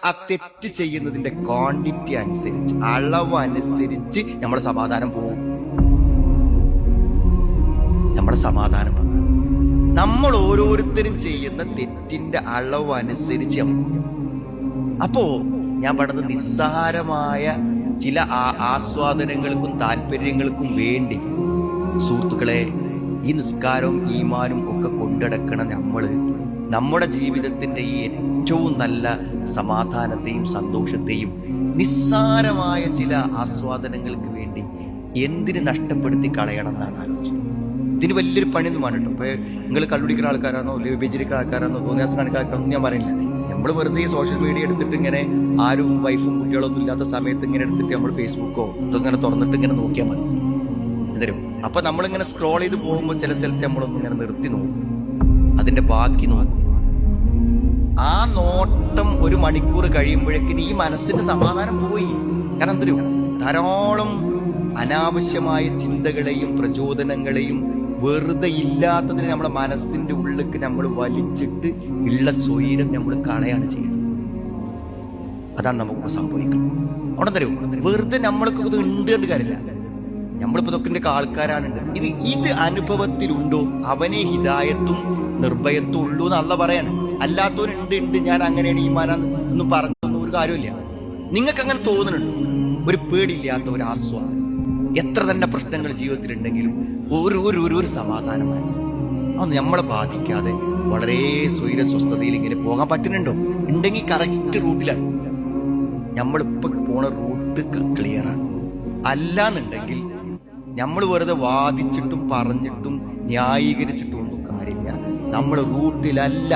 ആ തെറ്റ് ചെയ്യുന്നതിന്റെ ക്വാണ്ടിറ്റി അനുസരിച്ച്, അളവ് അനുസരിച്ച് നമ്മുടെ സമാധാനം പോകും. നമ്മുടെ സമാധാനം നമ്മൾ ഓരോരുത്തരും ചെയ്യുന്ന തെറ്റിന്റെ അളവ് അനുസരിച്ച്. അപ്പോ ഞാൻ പറഞ്ഞത് നിസ്സാരമായ ചില ആസ്വാദനങ്ങൾക്കും താല്പര്യങ്ങൾക്കും വേണ്ടി സുഹൃത്തുക്കളെ, ഈ നിസ്കാരവും ഈമാനും ഒക്കെ കൊണ്ടടക്കണം നമ്മള് നമ്മുടെ ജീവിതത്തിന്റെ ഈ ഏറ്റവും നല്ല സമാധാനത്തെയും സന്തോഷത്തെയും നിസ്സാരമായ ചില ആസ്വാദനങ്ങൾക്ക് വേണ്ടി എന്തിന് നഷ്ടപ്പെടുത്തി കളയണം എന്നാണ് ആലോചിച്ചത്. ഇതിന് വലിയൊരു പണിയൊന്നും വേണം കേട്ടോ. ഇപ്പൊ നിങ്ങൾ കള്ളുടിക്കുന്ന ആൾക്കാരാണോ അല്ലെങ്കിൽ വിഭജിക്കുന്ന ആൾക്കാരാണോ തോന്നിയാസം കാണിക്കുന്ന ആൾക്കാരാണോ ഞാൻ പറയുന്നില്ല. നമ്മൾ വെറുതെ സോഷ്യൽ മീഡിയ എടുത്തിട്ട് ഇങ്ങനെ ആരും വൈഫും കുട്ടികളൊന്നും ഇല്ലാത്ത സമയത്ത് ഇങ്ങനെ എടുത്തിട്ട് നമ്മൾ ഫേസ്ബുക്കോ ഇതൊങ്ങനെ തുറന്നിട്ട് ഇങ്ങനെ നോക്കിയാൽ മതി. എന്തരും അപ്പൊ നമ്മളിങ്ങനെ സ്ക്രോൾ ചെയ്ത് പോകുമ്പോൾ ചില സ്ഥലത്ത് നമ്മളൊന്നും ഇങ്ങനെ നിർത്തി നോക്കും, അതിന്റെ ബാക്കി നോക്കും. ആ നോട്ടം ഒരു മണിക്കൂർ കഴിയുമ്പോഴേക്കിന് ഈ മനസ്സിന്റെ സമാധാനം പോയി. കാരണം എന്തരും ധാരാളം അനാവശ്യമായ ചിന്തകളെയും പ്രചോദനങ്ങളെയും വെറുതെ ഇല്ലാത്തതിന് നമ്മുടെ മനസ്സിന്റെ ഉള്ളിലേക്ക് നമ്മൾ വലിച്ചിട്ട് ഉള്ള സ്വൈരം നമ്മൾ കളയാണ് ചെയ്യുന്നത്. അതാണ് നമുക്ക് സംഭവിക്കുന്നത്. അവിടെ തരും വെറുതെ നമ്മൾക്ക് ഇത് ഉണ്ട് എന്ന് കാര്യമില്ല. നമ്മളിപ്പോ ഇതൊക്കെ ആൾക്കാരാണ്. ഇത് അനുഭവത്തിലുണ്ടോ അവനെ ഹിദായത്തും നിർഭയത്തും ഉള്ളൂ എന്നല്ല പറയാണ്. അല്ലാത്തവരുണ്ട് ഞാൻ അങ്ങനെയാണ് ഈമാനാന്ന് ഒന്നും പറഞ്ഞൊന്നും ഒരു കാര്യമില്ല. നിങ്ങൾക്ക് അങ്ങനെ തോന്നുന്നുണ്ട്? ഒരു പേടിയില്ലാത്ത ഒരു ആസ്വാദനം. എത്ര തന്നെ പ്രശ്നങ്ങൾ ജീവിതത്തിലുണ്ടെങ്കിലും ഒരു സമാധാനം മനസ്സ് അതൊന്നും നമ്മളെ ബാധിക്കാതെ വളരെ സ്വൈര സ്വസ്ഥതയിൽ ഇങ്ങനെ പോകാൻ പറ്റുന്നുണ്ടോ? ഉണ്ടെങ്കിൽ കറക്റ്റ് റൂട്ടിലാണ്. നമ്മളിപ്പോ പോണ റൂട്ട് ക്ലിയറാണ്. അല്ലാന്നുണ്ടെങ്കിൽ നമ്മൾ വെറുതെ വാദിച്ചിട്ടും പറഞ്ഞിട്ടും ന്യായീകരിച്ചിട്ടും ഒന്നും കാര്യമില്ല. നമ്മൾ റൂട്ടിലല്ല.